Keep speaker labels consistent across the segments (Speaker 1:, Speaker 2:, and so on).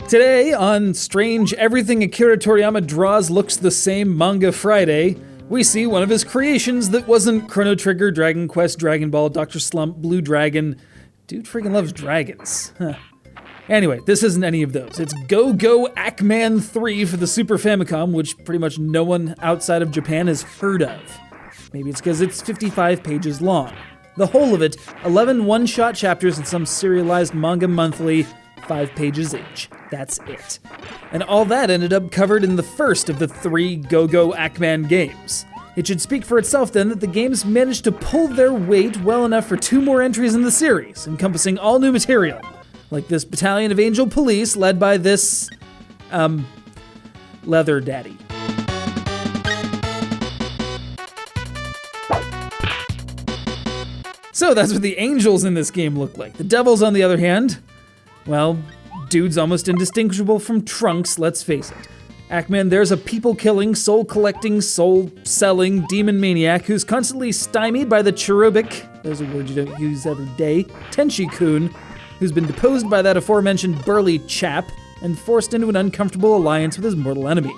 Speaker 1: Today, on Strange Everything Akira Toriyama Draws Looks the Same Manga Friday, we see one of his creations that wasn't Chrono Trigger, Dragon Quest, Dragon Ball, Dr. Slump, Blue Dragon. Dude freaking loves dragons. Huh. Anyway, this isn't any of those. It's Go Ackman 3 for the Super Famicom, which pretty much no one outside of Japan has heard of. Maybe it's because it's 55 pages long. The whole of it, 11 one-shot chapters and some serialized manga monthly, 5 pages each. That's it. And all that ended up covered in the first of the 3 Go Ackman games. It should speak for itself then that the games managed to pull their weight well enough for 2 more entries in the series, encompassing all new material. Like this battalion of angel police led by this, leather daddy. So that's what the angels in this game look like. The devils, on the other hand, well, dude's almost indistinguishable from Trunks, let's face it. Ackman, there's a people-killing, soul-collecting, soul-selling demon maniac who's constantly stymied by the cherubic, there's a word you don't use every day, Tenchi-kun, who's been deposed by that aforementioned burly chap and forced into an uncomfortable alliance with his mortal enemy.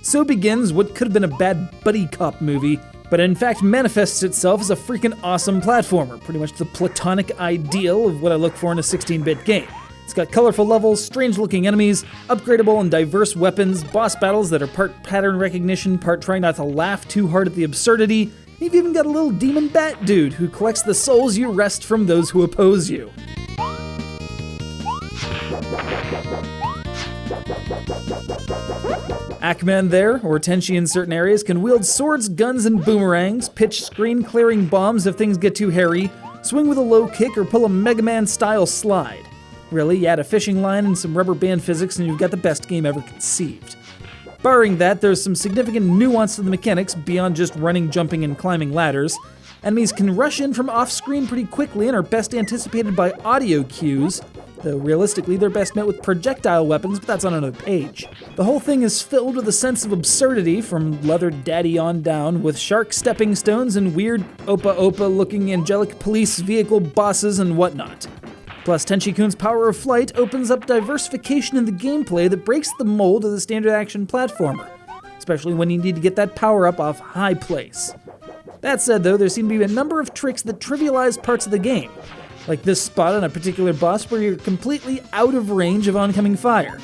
Speaker 1: So begins what could have been a bad buddy cop movie, but in fact manifests itself as a freaking awesome platformer, pretty much the platonic ideal of what I look for in a 16-bit game. It's got colorful levels, strange-looking enemies, upgradable and diverse weapons, boss battles that are part pattern recognition, part trying not to laugh too hard at the absurdity. You've even got a little demon bat dude who collects the souls you wrest from those who oppose you. Ackman there, or Tenchi in certain areas, can wield swords, guns, and boomerangs, pitch screen-clearing bombs if things get too hairy, swing with a low kick, or pull a Mega Man-style slide. Really, you add a fishing line and some rubber band physics and you've got the best game ever conceived. Barring that, there's some significant nuance to the mechanics beyond just running, jumping, and climbing ladders. Enemies can rush in from off-screen pretty quickly and are best anticipated by audio cues, though realistically they're best met with projectile weapons, but that's on another page. The whole thing is filled with a sense of absurdity from Leather Daddy on down, with shark stepping stones and weird Opa-Opa-looking angelic police vehicle bosses and whatnot. Plus, Tenchi-kun's power of flight opens up diversification in the gameplay that breaks the mold of the standard action platformer, especially when you need to get that power-up off high place. That said, though, there seem to be a number of tricks that trivialize parts of the game, like this spot on a particular boss where you're completely out of range of oncoming fire.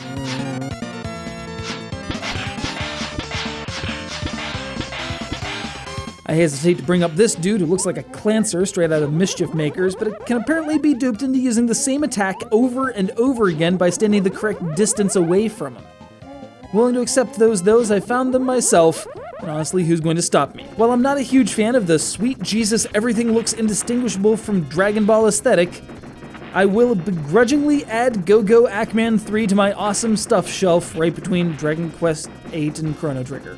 Speaker 1: I hesitate to bring up this dude who looks like a Clancer straight out of Mischief Makers, but it can apparently be duped into using the same attack over and over again by standing the correct distance away from him. Willing to accept those, I found them myself, and honestly, who's going to stop me? While I'm not a huge fan of the sweet Jesus everything looks indistinguishable from Dragon Ball aesthetic, I will begrudgingly add Go Ackman 3 to my awesome stuff shelf right between Dragon Quest 8 and Chrono Trigger.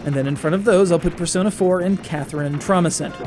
Speaker 1: And then in front of those, I'll put Persona 4 and Catherine Trauma Center.